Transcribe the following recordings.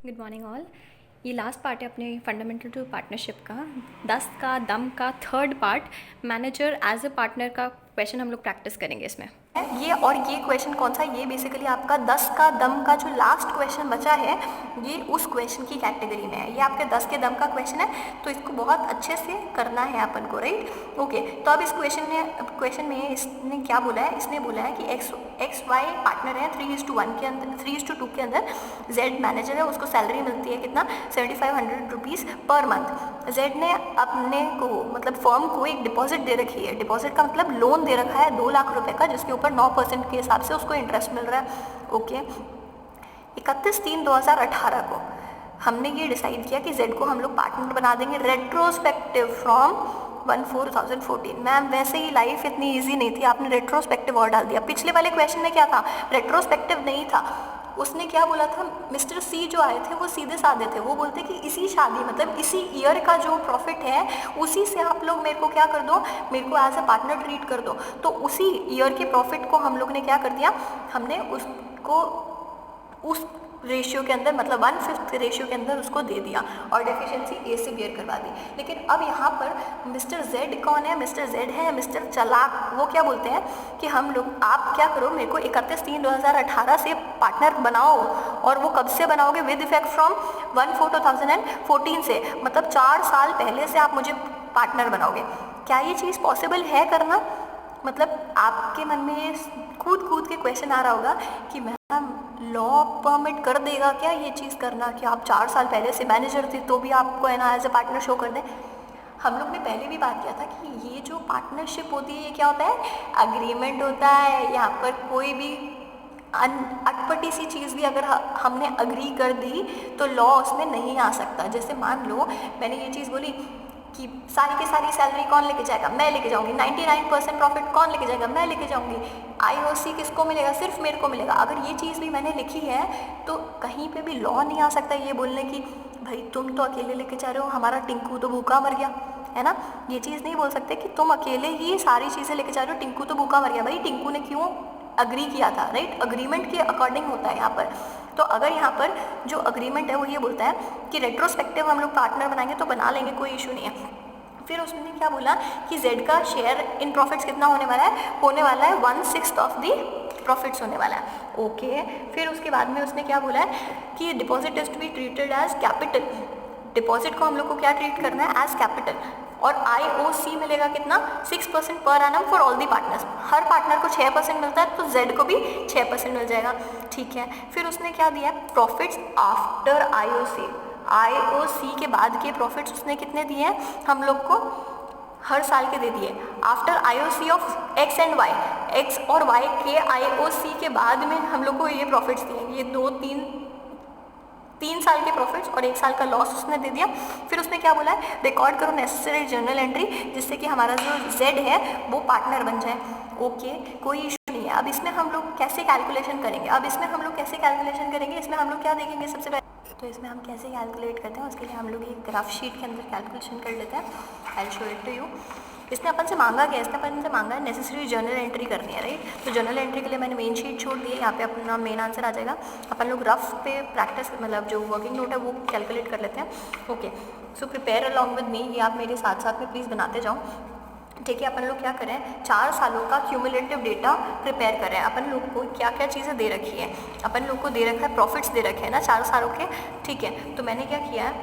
Good morning all. ये last part है अपने फंडामेंटल टू पार्टनरशिप का 10 का दम का third part manager as a partner का क्वेश्चन हम लोग प्रैक्टिस करेंगे इसमें। ये और ये क्वेश्चन कौन सा, ये बेसिकली आपका 10 का दम का जो लास्ट क्वेश्चन बचा है ये उस क्वेश्चन की कैटेगरी में है। ये आपके 10 के दम का क्वेश्चन है, तो इसको बहुत अच्छे से करना है अपन को, राइट। ओके, तो अब इस क्वेश्चन में इसने क्या बोला है, इसने बोला है कि एक्स वाई पार्टनर है 3:1 के अंदर, 3:2 के अंदर जेड मैनेजर है, उसको सैलरी मिलती है कितना 7500 रुपीज़ पर मंथ। जेड ने अपने को मतलब फर्म को एक डिपॉजिट दे रखी है, डिपॉजिट का मतलब लोन दे रखा है 2 लाख रुपए का, जिसके ऊपर 9% के हिसाब से उसको इंटरेस्ट मिल रहा है। ओके, 31/3/2018 को हमने ये डिसाइड किया कि जेड को हम लोग पार्टनर बना देंगे रेट्रोस्पेक्टिव फ्रॉम 1/4/2014। मैम वैसे ही लाइफ इतनी इजी नहीं थी, आपने रेट्रोस्पेक्टिव और डाल दिया। पिछले वाले क्वेश्चन में क्या था, रेट्रोस्पेक्टिव नहीं था। उसने क्या बोला था, मिस्टर सी जो आए थे वो सीधे साधे थे, वो बोलते कि इसी शादी मतलब इसी ईयर का जो प्रॉफिट है उसी से आप लोग मेरे को क्या कर दो, मेरे को एज ए पार्टनर ट्रीट कर दो। तो उसी ईयर के प्रॉफिट को हम लोग ने क्या कर दिया, हमने उसको उस रेशियो के अंदर मतलब 1/5 रेशियो के अंदर उसको दे दिया और डेफिशिएंसी ए से बियर करवा दी। लेकिन अब यहाँ पर मिस्टर जेड कौन है, मिस्टर जेड है मिस्टर चालाक। वो क्या बोलते हैं कि हम लोग, आप क्या करो, मेरे को 31/3/2018 से पार्टनर बनाओ, और वो कब से बनाओगे, विद इफेक्ट फ्रॉम 1/4/2014 से, मतलब 4 साल पहले से आप मुझे पार्टनर बनाओगे। क्या ये चीज़ पॉसिबल है करना? मतलब आपके मन में ये कूद कूद के क्वेश्चन आ रहा होगा कि मैम लॉ परमिट कर देगा क्या ये चीज़ करना, कि आप 4 साल पहले से मैनेजर थे तो भी आपको है ना एज ए पार्टनर शो कर दें। हम लोग ने पहले भी बात किया था कि ये जो पार्टनरशिप होती है ये क्या होता है, अग्रीमेंट होता है। यहाँ पर कोई भी अटपटी सी चीज़ भी अगर हमने अग्री कर दी तो लॉ उसमें नहीं आ सकता। जैसे मान लो मैंने ये चीज़ बोली कि सारी की सारी सैलरी कौन लेके जाएगा, मैं लेके जाऊंगी। 99% प्रॉफिट कौन लेके जाएगा, मैं लेके जाऊंगी। आईओसी किसको मिलेगा, सिर्फ मेरे को मिलेगा। अगर ये चीज़ भी मैंने लिखी है तो कहीं पे भी लॉ नहीं आ सकता ये बोलने की भाई तुम तो अकेले लेके जा रहे हो, हमारा टिंकू तो भूखा मर गया, है ना। ये चीज़ नहीं बोल सकते कि तुम अकेले ही सारी चीज़ें लेके जा रहे हो, टिंकू तो भूखा मर गया। भाई टिंकू ने क्यों अग्री किया था, राइट। अग्रीमेंट के अकॉर्डिंग होता है यहाँ पर। तो अगर यहाँ पर जो अग्रीमेंट है वो ये बोलता है कि रेट्रोस्पेक्टिव हम लोग पार्टनर बनाएंगे तो बना लेंगे, कोई इशू नहीं है। फिर उसने क्या बोला कि जेड का शेयर इन प्रॉफिट्स कितना होने वाला है, 1/6 ऑफ दी प्रॉफिट्स होने वाला है। ओके, फिर उसके बाद में उसने क्या बोला है कि deposit is to be treated as capital. Deposit को हम लोग को क्या ट्रीट करना है, एज कैपिटल। और IOC मिलेगा कितना, 6% per annum for all the partners. Her partner को 6% मिलता है तो जेड को भी 6% मिल जाएगा, ठीक है। फिर उसने क्या दिया, प्रॉफिट्स आफ्टर IOC के बाद के प्रॉफिट्स उसने कितने दिए हैं हम लोग को, हर साल के दे दिए। After IOC of x and y, x और वाई के IOC के बाद में हम लोग को ये प्रॉफिट्स दिए, ये 3 साल के प्रॉफिट्स और 1 साल का लॉस उसने दे दिया। फिर उसने क्या बोला है, रिकॉर्ड करो नेसेसरी जर्नल एंट्री, जिससे कि हमारा जो जेड है वो पार्टनर बन जाए। ओके, कोई इशू नहीं है। अब इसमें हम लोग कैसे कैलकुलेशन करेंगे, इसमें हम लोग क्या देखेंगे सबसे पहले, तो इसमें हम कैसे कैलकुलेट करते हैं उसके लिए हम लोग एक ग्राफ शीट के अंदर कैलकुलेशन कर लेते हैं। I will show it to you. इसने अपन से मांगा क्या, इसने अपन से मांगा है नेसेसरी जर्नल एंट्री करनी है, राइट। तो जर्नल एंट्री के लिए मैंने मेन शीट छोड़ दी है, यहाँ पे अपना मेन आंसर आ जाएगा। अपन लोग रफ पे प्रैक्टिस मतलब जो वर्किंग नोट है वो कैलकुलेट कर लेते हैं। Okay, so prepare along with me, ये आप मेरे साथ साथ में प्लीज़ बनाते जाओ, ठीक है। अपन लोग क्या करें, 4 सालों का क्यूमुलेटिव डेटा प्रिपेयर करें। अपन लोग को क्या क्या चीज़ें दे रखी है, अपन लोग को दे रखा है प्रॉफिट्स दे रखे हैं ना 4 सालों के, ठीक है। तो मैंने क्या किया है,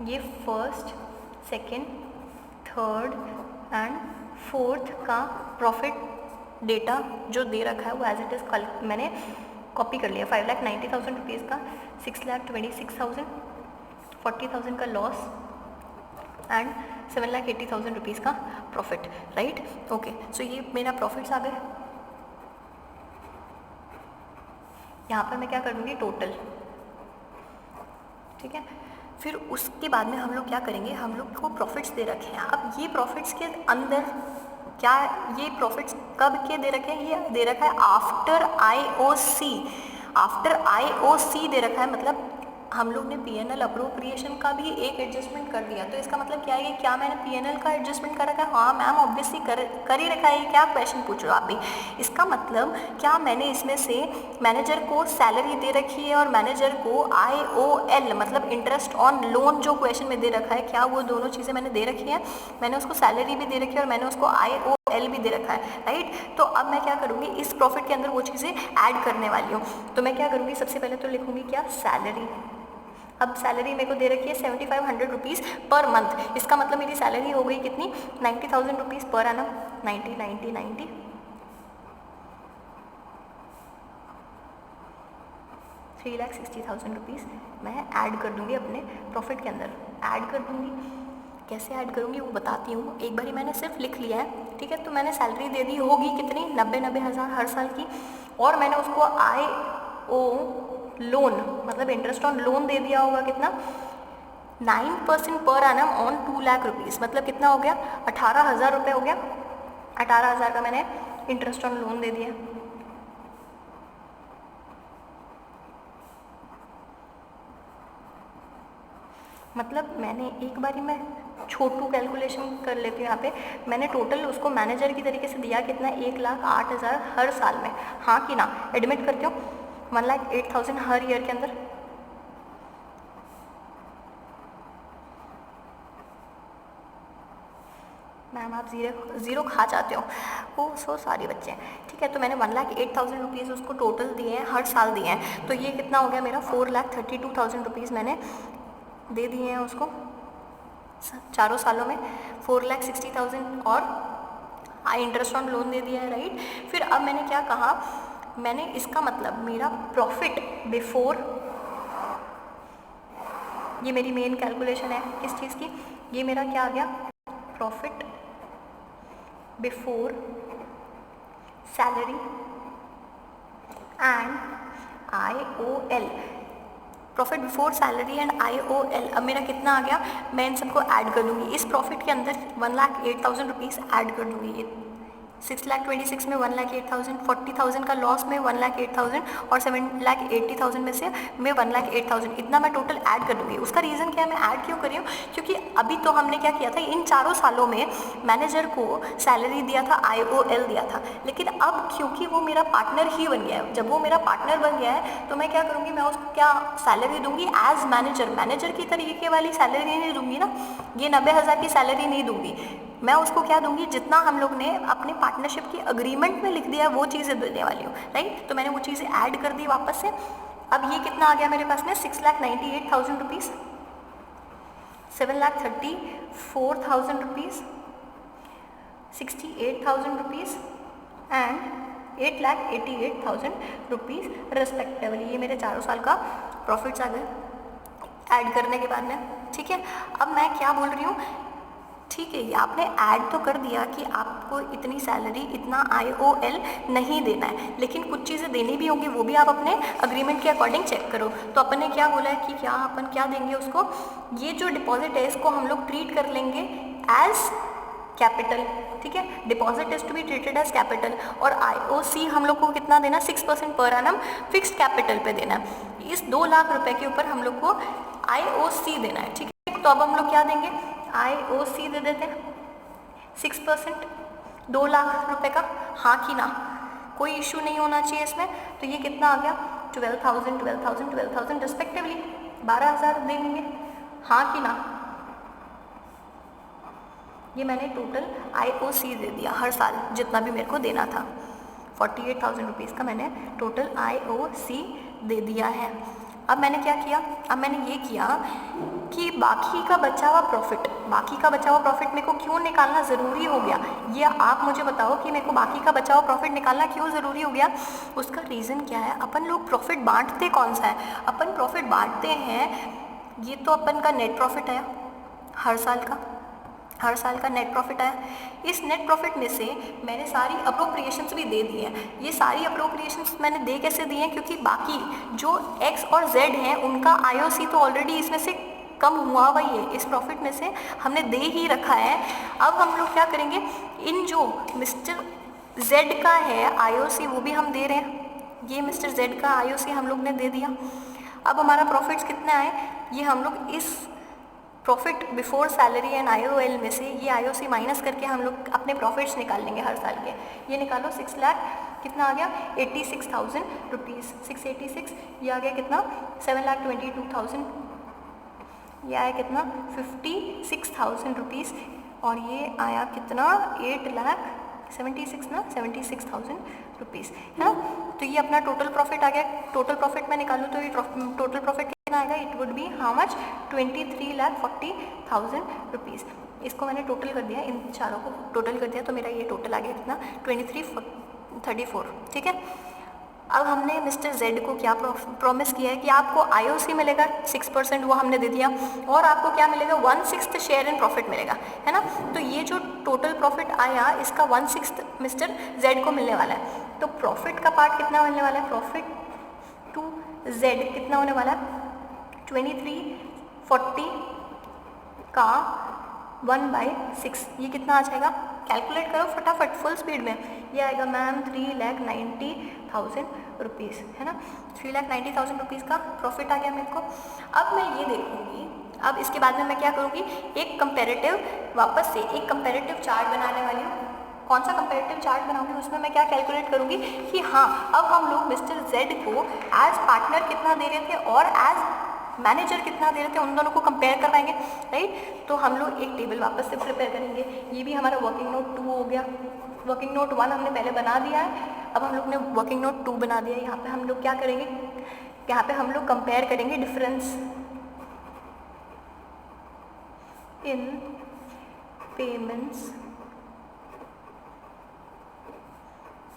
ये first, second, third and fourth का प्रॉफिट डेटा जो दे रखा है वो एज इट इज़ कल मैंने कॉपी कर लिया। 5,90,000 रुपीज़ का, 6,26,000, 40,000 का लॉस एंड 7,80,000 रुपीज़ का प्रॉफिट, राइट। ओके, सो ये मेरा प्रॉफिट्स आ गए। यहाँ पर मैं क्या कर दूँगी, टोटल, ठीक है। फिर उसके बाद में हम लोग क्या करेंगे, हम लोग को प्रॉफिट्स दे रखे हैं। अब ये प्रॉफिट्स के अंदर क्या, ये प्रॉफिट्स कब के दे रखे हैं, ये दे रखा है आफ्टर IOC। आफ्टर IOC दे रखा है, मतलब हम लोग ने पीएनएल अप्रोप्रिएशन का भी एक एडजस्टमेंट कर दिया। तो इसका मतलब क्या है कि क्या मैंने पीएनएल का एडजस्टमेंट कर रखा है? हाँ मैम ऑब्वियसली कर ही रखा है। क्या क्वेश्चन पूछ रहे हो आप भी? इसका मतलब क्या मैंने इसमें से मैनेजर को सैलरी दे रखी है और मैनेजर को IOL मतलब इंटरेस्ट ऑन लोन जो क्वेश्चन में दे रखा है, क्या वो दोनों चीज़ें मैंने दे रखी है? मैंने उसको सैलरी भी दे रखी है और मैंने उसको IOL भी दे रखा है, राइट। तो अब मैं क्या करूँगी, इस प्रॉफिट के अंदर वो चीज़ें ऐड करने वाली हूँ। तो मैं क्या करूँगी, सबसे पहले तो लिखूँगी क्या, सैलरी। अब सैलरी मेरे को दे रखी है 7500 रुपीज़ पर मंथ। इसका मतलब मेरी सैलरी हो गई कितनी, 90,000 रुपीज़ पर एनम। 90 3,60,000 रुपीज़ मैं ऐड कर दूँगी अपने प्रॉफिट के अंदर। ऐड कर दूँगी, कैसे ऐड करूँगी वो बताती हूँ। एक बारी मैंने सिर्फ लिख लिया है, ठीक है। तो मैंने सैलरी दे दी होगी कितनी, 90 हज़ार हर साल की, और मैंने उसको IO लोन मतलब इंटरेस्ट ऑन लोन दे दिया होगा कितना, 9% per annum on 2 lakh rupees. मतलब कितना हो गया, 18,000 रुपये हो गया। 18,000 का मैंने इंटरेस्ट ऑन लोन दे दिया। मतलब मैंने एक बारी मैं छोटू कैलकुलेशन कर लेती हूँ यहाँ पे। मैंने टोटल उसको मैनेजर की तरीके से दिया कितना, 1,08,000 हर साल में, हाँ कि ना? एडमिट करती हूँ 1,08,000 हर ईयर के अंदर। मैम आप ज़ीरो खा जाते हो, वो सो सारे बच्चे हैं, ठीक है। तो मैंने 1,08,000 रुपीज़ उसको टोटल दिए हैं, हर साल दिए हैं। तो ये कितना हो गया मेरा, 4,32,000 रुपीज़ मैंने दे दिए हैं उसको चारों सालों में। 4,60,000 और इंटरेस्ट ऑन लोन दे दिया है, राइट। फिर अब मैंने क्या कहा, मैंने इसका मतलब मेरा प्रॉफिट बिफोर, ये मेरी मेन कैलकुलेशन है किस चीज़ की, ये मेरा क्या आ गया, profit before salary and IOL। Profit before salary and IOL। अब मेरा कितना आ गया, मैं इन सबको ऐड कर दूंगी। इस प्रॉफिट के अंदर 1,08,000 रुपीज़ ऐड कर दूंगी। ये 6,26,000 में 1,08,000, 40,000 का लॉस में 1,08,000 और 7,80,000 में से मैं 1,08,000, इतना मैं टोटल ऐड कर दूंगी। उसका रीज़न क्या है, मैं ऐड क्यों कर रही हूँ, क्योंकि अभी तो हमने क्या किया था, इन चारों सालों में मैनेजर को सैलरी दिया था, IOL दिया था। लेकिन अब क्योंकि वो मेरा पार्टनर ही बन गया है, जब वो मेरा पार्टनर बन गया है तो मैं क्या करूँगी, मैं उसको क्या सैलरी दूंगी एज मैनेजर की तरीके वाली सैलरी नहीं दूंगी ना, ये 90,000 की सैलरी नहीं दूंगी। मैं उसको क्या दूंगी, जितना हम लोग ने अपने पार्टनरशिप की अग्रीमेंट में लिख दिया वो चीज़ें देने वाली हूँ, राइट। तो मैंने वो चीज़ें ऐड कर दी वापस से। अब ये कितना आ गया मेरे पास में, 6,98,000 rupees, 7,34,000 rupees, 68,000 rupees and 8,88,000 rupees respectively. ये मेरे चारों साल का प्रॉफिट्स आ गए ऐड करने के बाद में, ठीक है। अब मैं क्या बोल रही हूँ, ठीक है, ये आपने ऐड तो कर दिया कि आपको इतनी सैलरी, इतना IOL नहीं देना है, लेकिन कुछ चीज़ें देनी भी होंगी, वो भी आप अपने अग्रीमेंट के अकॉर्डिंग चेक करो। तो अपन ने क्या बोला है कि क्या अपन क्या देंगे उसको, ये जो डिपॉजिट है इसको हम लोग ट्रीट कर लेंगे एज कैपिटल, ठीक है। Deposit is to be treated as capital. और IOC हम लोग को कितना देना, 6% पर एनम फिक्स्ड कैपिटल पे देना है। इस 2 लाख रुपए के ऊपर हम लोग को IOC देना है, ठीक है। तो अब हम लोग क्या देंगे, IOC दे देते हैं 6%, 2 लाख रुपए का, हाँ कि ना? कोई इशू नहीं होना चाहिए इसमें। तो ये कितना आ गया, 12,000 12,000 12,000 रिस्पेक्टिवली, 12,000 देंगे, हाँ कि ना? ये मैंने टोटल IOC दे दिया हर साल जितना भी मेरे को देना था। 48,000 रुपीज़ का मैंने टोटल IOC दे दिया है। अब मैंने क्या किया, अब मैंने ये किया कि बाकी का बचा हुआ प्रॉफिट मेरे को क्यों निकालना ज़रूरी हो गया, ये आप मुझे बताओ कि मेरे को बाकी का बचा हुआ प्रॉफिट निकालना क्यों ज़रूरी हो गया। उसका रीज़न क्या है, अपन लोग प्रॉफिट बांटते कौन सा है, अपन प्रॉफिट बांटते हैं, ये तो अपन का नेट प्रॉफिट है हर साल का नेट प्रॉफिट आया। इस नेट प्रॉफिट में से मैंने सारी अप्रोप्रिएशंस भी दे दी हैं। ये सारी अप्रोप्रिएशंस मैंने दे कैसे दी हैं, क्योंकि बाकी जो X और Z हैं उनका IOC तो ऑलरेडी इसमें से कम हुआ हुआ ही है, इस प्रॉफिट में से हमने दे ही रखा है। अब हम लोग क्या करेंगे, इन जो मिस्टर Z का है IOC वो भी हम दे रहे हैं, ये मिस्टर Z का IOC हम लोग ने दे दिया। अब हमारा प्रॉफिट्स कितने आए, ये हम लोग इस profit before salary and IOL में से ये IOC माइनस करके हम लोग अपने प्रॉफिट्स निकाल लेंगे हर साल के। ये निकालो 6 लाख कितना आ गया 86,000 रुपीज़, 686, ये आ गया कितना 7,22,000, ये आया कितना 56,000 रुपीज़, और ये आया कितना 8,76 ना 76,000 रुपीज़ है ना। तो ये अपना टोटल प्रॉफिट आ गया। टोटल प्रॉफिट मैं निकालूँ तो ये टोटल प्रॉफिट कितना आएगा, it would be how much 23,40,000 rupees. इसको मैंने टोटल कर दिया, इन चारों को टोटल कर दिया तो मेरा ये टोटल आ गया कितना 23,34, ठीक है। अब हमने मिस्टर जेड को क्या प्रॉमिस किया है कि आपको IOC मिलेगा 6%, वो हमने दे दिया, और आपको क्या मिलेगा 1/6 शेयर इन प्रॉफिट मिलेगा, है ना। तो ये जो टोटल प्रॉफिट आया इसका 1/6 मिस्टर जेड को मिलने वाला है। तो प्रॉफिट का पार्ट कितना मिलने वाला है, प्रॉफिट टू जेड कितना होने वाला है 2340 का 1/6, ये कितना आ जाएगा, कैलकुलेट करो फटाफट फुल स्पीड में। ये आएगा मैम 3,90,000 रुपीज़, है ना। 3,90,000 रुपीज़ का प्रॉफिट आ गया मेरे को। अब मैं ये देखूँगी, अब इसके बाद में मैं क्या करूँगी, एक कंपैरेटिव वापस से एक कंपैरेटिव चार्ट बनाने वाली हूँ। कौन सा कंपैरेटिव चार्ट बनाऊंगी, उसमें मैं क्या कैलकुलेट करूँगी कि हाँ अब हम लोग मिस्टर जेड को एज पार्टनर कितना दे रहे थे और एज मैनेजर कितना दे रहे थे, उन दोनों को कंपेयर करवाएंगे, राइट। तो हम लोग एक टेबल वापस से प्रिपेयर करेंगे। ये भी हमारा वर्किंग नोट 2 हो गया। वर्किंग नोट 1 हमने पहले बना दिया है, अब हम लोग ने वर्किंग नोट 2 बना दिया है। यहाँ पे हम लोग क्या करेंगे, यहाँ पे हम लोग कंपेयर करेंगे difference in payments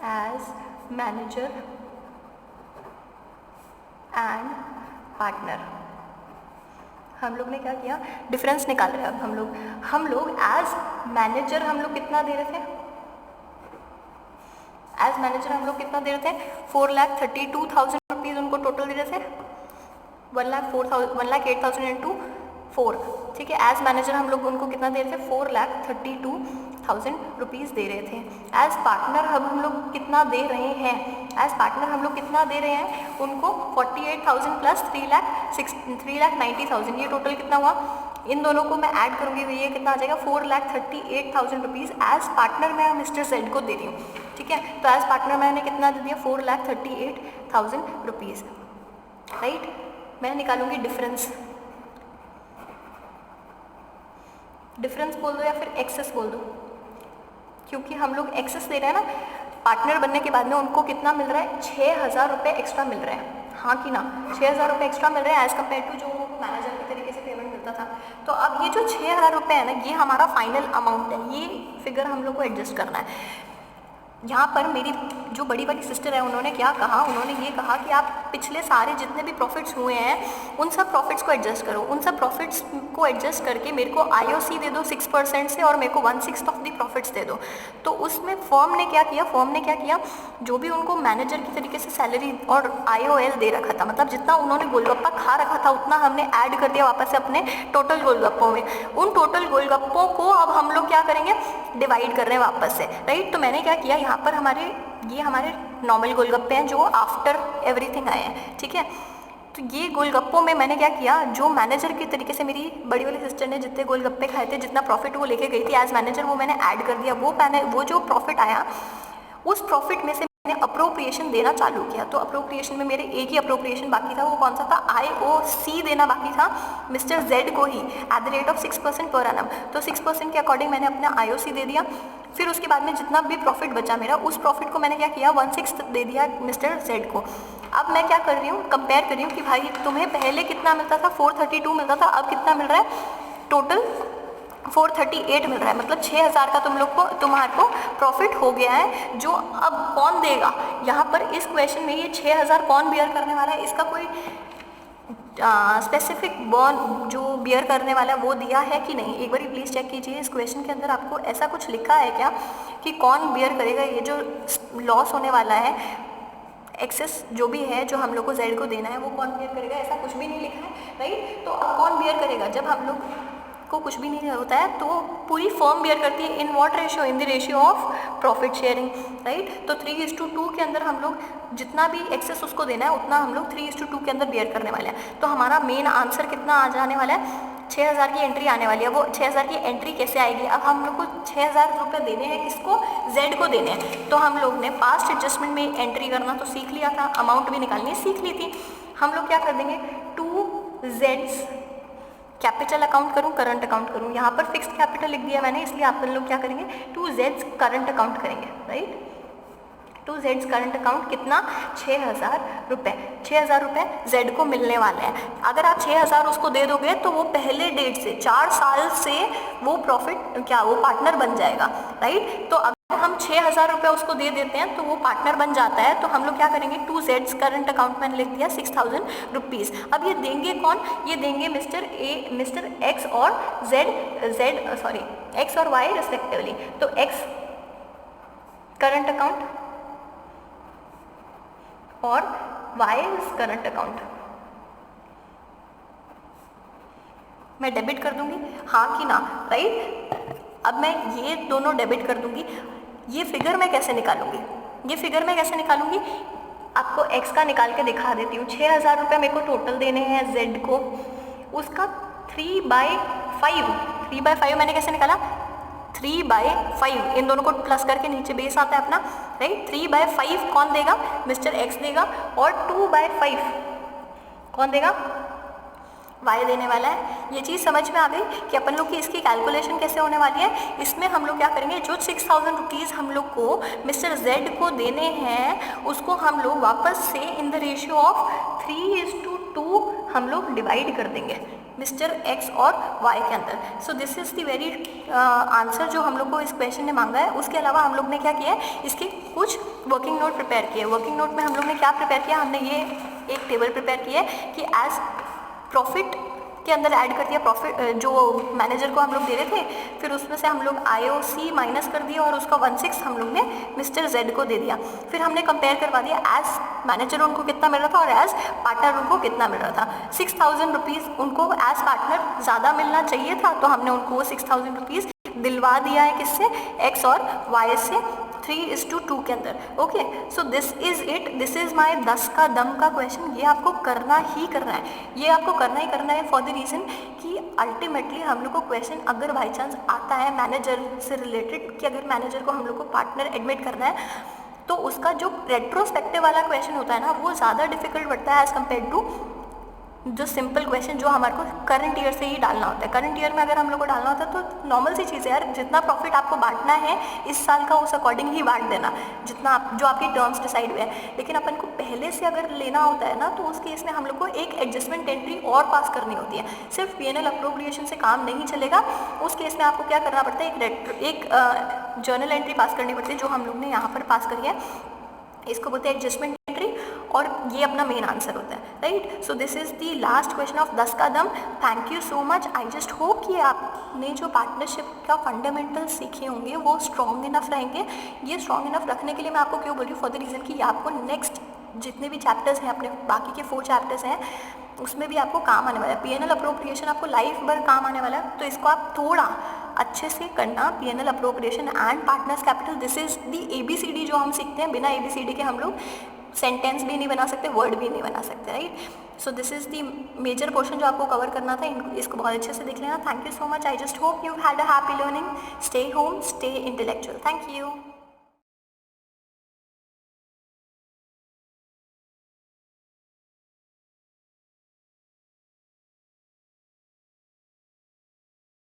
as manager and partner. हम लोग ने क्या किया, डिफरेंस निकाल रहे हैं। अब हम लोग एज मैनेजर हम लोग कितना दे रहे थे, एज मैनेजर हम लोग कितना दे रहे थे 4,32,000 रुपीज़ उनको टोटल दे रहे थे, 1,08,000 इंटू 4, ठीक है। एज मैनेजर हम लोग उनको कितना दे रहे थे 4,32,000 रुपीज़ दे रहे थे। एज पार्टनर हम लोग कितना दे रहे हैं, एज पार्टनर हम लोग कितना दे रहे हैं उनको 48,000 प्लस 3,90,000, ये टोटल कितना हुआ, इन दोनों को मैं ऐड करूँगी तो ये कितना आ जाएगा 4,38,000 रुपीज़ एज पार्टनर मैं मिस्टर जेड को दे रही हूँ, ठीक है। तो एज पार्टनर मैंने कितना दे दिया 4,38,000 रुपीज़, राइट। मैं निकालूंगी डिफरेंस, डिफरेंस बोल दो या फिर एक्सेस बोल दो, क्योंकि हम लोग एक्सेस दे रहे हैं ना, पार्टनर बनने के बाद में उनको कितना मिल रहा है 6,000 रुपये एक्स्ट्रा मिल रहा है, हाँ कि ना, 6,000 रुपये एक्स्ट्रा मिल रहे हैं एज़ कम्पेयर टू जो उनको मैनेजर के तरीके से पेमेंट मिलता था। तो अब ये जो 6,000 रुपये है ना, ये हमारा फाइनल अमाउंट है, ये फिगर हम लोग को एडजस्ट करना है। यहाँ पर मेरी जो बड़ी वाली सिस्टर है उन्होंने क्या कहा, उन्होंने ये कहा कि आप पिछले सारे जितने भी प्रॉफिट्स हुए हैं उन सब प्रॉफिट्स को एडजस्ट करो, उन सब प्रॉफिट्स को एडजस्ट करके मेरे को IOC दे दो 6% से और मेरे को 1/6 ऑफ द प्रॉफिट्स दे दो। तो उसमें फर्म ने क्या किया, जो भी उनको मैनेजर की तरीके से सैलरी और IOL दे रखा था, मतलब जितना उन्होंने गोलगप्पा खा रखा था उतना हमने ऐड कर दिया वापस से अपने टोटल गोलगप्पों में। उन टोटल गोलगप्पों को अब हम लोग क्या करेंगे, डिवाइड कर रहे हैं वापस से, राइट। तो मैंने क्या किया, यहाँ पर हमारे नॉर्मल गोलगप्पे हैं जो आफ्टर एवरीथिंग आए हैं, ठीक है। तो ये गोलगप्पों में मैंने क्या किया, जो मैनेजर की तरीके से मेरी बड़ी वाली सिस्टर ने जितने गोलगप्पे खाए थे, जितना प्रॉफिट वो लेके गई थी एज मैनेजर, वो मैंने ऐड कर दिया। वो जो प्रॉफिट आया उस प्रॉफिट में से मैंने अप्रोप्रिएशन देना चालू किया। तो अप्रोप्रिएशन में मेरे एक ही अप्रोप्रिएशन बाकी था, वो कौन सा था, IOC देना बाकी था मिस्टर जेड को ही at the rate of 6% per annum. तो 6% के अकॉर्डिंग मैंने अपना IOC दे दिया। फिर उसके बाद में जितना भी प्रॉफिट बचा मेरा, उस प्रॉफिट को मैंने क्या किया 1/6 दे दिया मिस्टर जेड को। अब मैं क्या कर रही हूँ, कंपेयर कर रही हूँ कि भाई तुम्हें पहले कितना मिलता था, 432 मिलता था, अब कितना मिल रहा है, टोटल 438 मिल रहा है। मतलब 6,000 का तुम्हारे को प्रॉफिट हो गया है। जो अब कौन देगा, यहाँ पर इस क्वेश्चन में ये 6,000 कौन बियर करने वाला है, इसका कोई स्पेसिफिक बॉन्ड जो बियर करने वाला है वो दिया है कि नहीं, एक बार प्लीज़ चेक कीजिए। इस क्वेश्चन के अंदर आपको ऐसा कुछ लिखा है क्या कि कौन बियर करेगा ये जो लॉस होने वाला है, एक्सेस जो भी है जो हम लोग को जेड को देना है वो कौन बियर करेगा, ऐसा कुछ भी नहीं लिखा है, राइट। तो अब कौन बियर करेगा, जब हम लोग को कुछ भी नहीं होता है तो पूरी फर्म बेयर करती है। In what ratio? In the ratio of profit sharing, right. तो 3:2 के अंदर हम लोग जितना भी एक्सेस उसको देना है उतना हम लोग 3:2 के अंदर बेयर करने वाले हैं। तो हमारा मेन आंसर कितना आ जाने वाला है? 6,000 की एंट्री आने वाली है। वो 6,000 की एंट्री कैसे आएगी? अब हम लोग को 6,000 रुपये देने हैं, किसको? जेड को देने हैं। तो हम लोग ने पास्ट एडजस्टमेंट में एंट्री करना तो सीख लिया था, अमाउंट भी निकालनी सीख ली थी। हम लोग क्या कर देंगे? 2Z कैपिटल अकाउंट करूँ, करंट अकाउंट करूँ, यहाँ पर फिक्स्ड कैपिटल लिख दिया मैंने, इसलिए आप लोग क्या करेंगे? 2Z करंट अकाउंट करेंगे, राइट। 2Z करंट अकाउंट कितना? 6,000 रुपये। 6,000 रुपये जेड को मिलने वाले हैं। अगर आप 6,000 उसको दे दोगे तो वो पहले डेट से 4 साल से वो प्रॉफिट क्या वो पार्टनर बन जाएगा, राइट। तो अगर हम 6,000 रुपये उसको दे देते हैं तो वो पार्टनर बन जाता है। तो हम लोग क्या करेंगे? 2Z करंट अकाउंट मैंने लिख दिया 6,000 रुपीज़। अब ये देंगे कौन? ये देंगे मिस्टर एक्स और एक्स और वाई रिस्पेक्टिवली। तो एक्स करंट अकाउंट और वाइज करंट अकाउंट मैं डेबिट कर दूंगी, हाँ कि ना, राइट। अब मैं ये दोनों डेबिट कर दूंगी। ये फिगर मैं कैसे निकालूंगी? आपको एक्स का निकाल के दिखा देती हूँ। 6,000 रुपये मेरे को टोटल देने हैं जेड को, उसका 3/5 मैंने कैसे निकाला? 3/5 इन दोनों को प्लस करके नीचे बेस आता है अपना, राइट। 3/5 कौन देगा? मिस्टर एक्स देगा। और 2/5 कौन देगा? वाई देने वाला है। ये चीज़ समझ में आ गई कि अपन लोग की इसकी कैलकुलेशन कैसे होने वाली है। इसमें हम लोग क्या करेंगे? जो 6,000 रुपीज़ हम लोग को मिस्टर जेड को देने हैं उसको हम लोग वापस से इन द रेशियो ऑफ 3:2 हम लोग डिवाइड कर देंगे मिस्टर एक्स और वाई के अंदर। सो this is the very answer जो हम लोग को इस क्वेश्चन ने मांगा है। उसके अलावा हम लोग ने क्या किया है? इसके कुछ वर्किंग नोट प्रिपेयर किए। वर्किंग नोट में हम लोग ने क्या प्रिपेयर किया? हमने ये एक टेबल प्रिपेयर की है कि एज प्रॉफिट के अंदर ऐड कर दिया प्रॉफिट जो मैनेजर को हम लोग दे रहे थे, फिर उसमें से हम लोग IOC माइनस कर दिया और उसका 1/6 हम लोग ने मिस्टर जेड को दे दिया। फिर हमने कंपेयर करवा दिया एज मैनेजर उनको कितना मिल रहा था और एज पार्टनर उनको कितना मिल रहा था। 6,000 रुपीज़ उनको एज पार्टनर ज़्यादा मिलना चाहिए था, तो हमने उनको वो 6,000 रुपीज़ दिलवा दिया है किससे? एक्स और वाई से 3:2 के अंदर। Okay, so this is it. This is my 10 का दम का क्वेश्चन। ये आपको करना ही करना है, ये आपको करना ही करना है फॉर द रीज़न कि अल्टीमेटली हम लोग को क्वेश्चन अगर बाई चांस आता है मैनेजर से रिलेटेड कि अगर मैनेजर को हम लोग को पार्टनर एडमिट करना है तो उसका जो रेट्रोस्पेक्टिव वाला क्वेश्चन होता है ना वो ज़्यादा डिफिकल्ट पड़ता है एज़ कम्पेयर टू जो सिंपल क्वेश्चन जो हमारे को करंट ईयर से ही डालना होता है। करंट ईयर में अगर हम लोग को डालना होता है तो नॉर्मल सी चीज़ है यार, जितना प्रॉफिट आपको बांटना है इस साल का उस अकॉर्डिंग ही बांट देना, जितना आप जो आपकी टर्म्स डिसाइड हुए हैं। लेकिन अपन को पहले से अगर लेना होता है ना तो उस केस में हम लोग को एक एडजस्टमेंट एंट्री और पास करनी होती है। सिर्फ P&L अप्रोप्रिएशन से काम नहीं चलेगा, उस केस में आपको क्या करना पड़ता है? एक जर्नल एंट्री पास करनी पड़ती है जो हम लोग ने यहाँ पर पास करी है। इसको बोलते हैं एडजस्टमेंट एंट्री और ये अपना मेन आंसर होता है, right. So this is the last question of 10 का दम। Thank you so much. I just hope कि आपने जो पार्टनरशिप का फंडामेंटल सीखे होंगे वो स्ट्रॉन्ग इनफ रहेंगे। ये स्ट्रॉन्ग इनफ रखने के लिए मैं आपको क्यों बोल रही हूँ? फॉर द रीज़न कि आपको नेक्स्ट जितने भी चैप्टर्स हैं अपने बाकी के 4 चैप्टर्स हैं उसमें भी आपको काम आने वाला है। P&L अप्रोप्रिएशन आपको लाइफ भर काम आने वाला है, तो इसको आप थोड़ा अच्छे से करना। P&L appropriation and partners capital, this is the ABCD जो हम सीखते हैं। बिना ABCD के हम लोग सेंटेंस भी नहीं बना सकते, वर्ड भी नहीं बना सकते, right. So this is the major portion जो आपको कवर करना था। इसको बहुत अच्छे से देख लेना। Thank you so much. I just hope you had a happy learning. Stay home, stay intellectual. Thank you.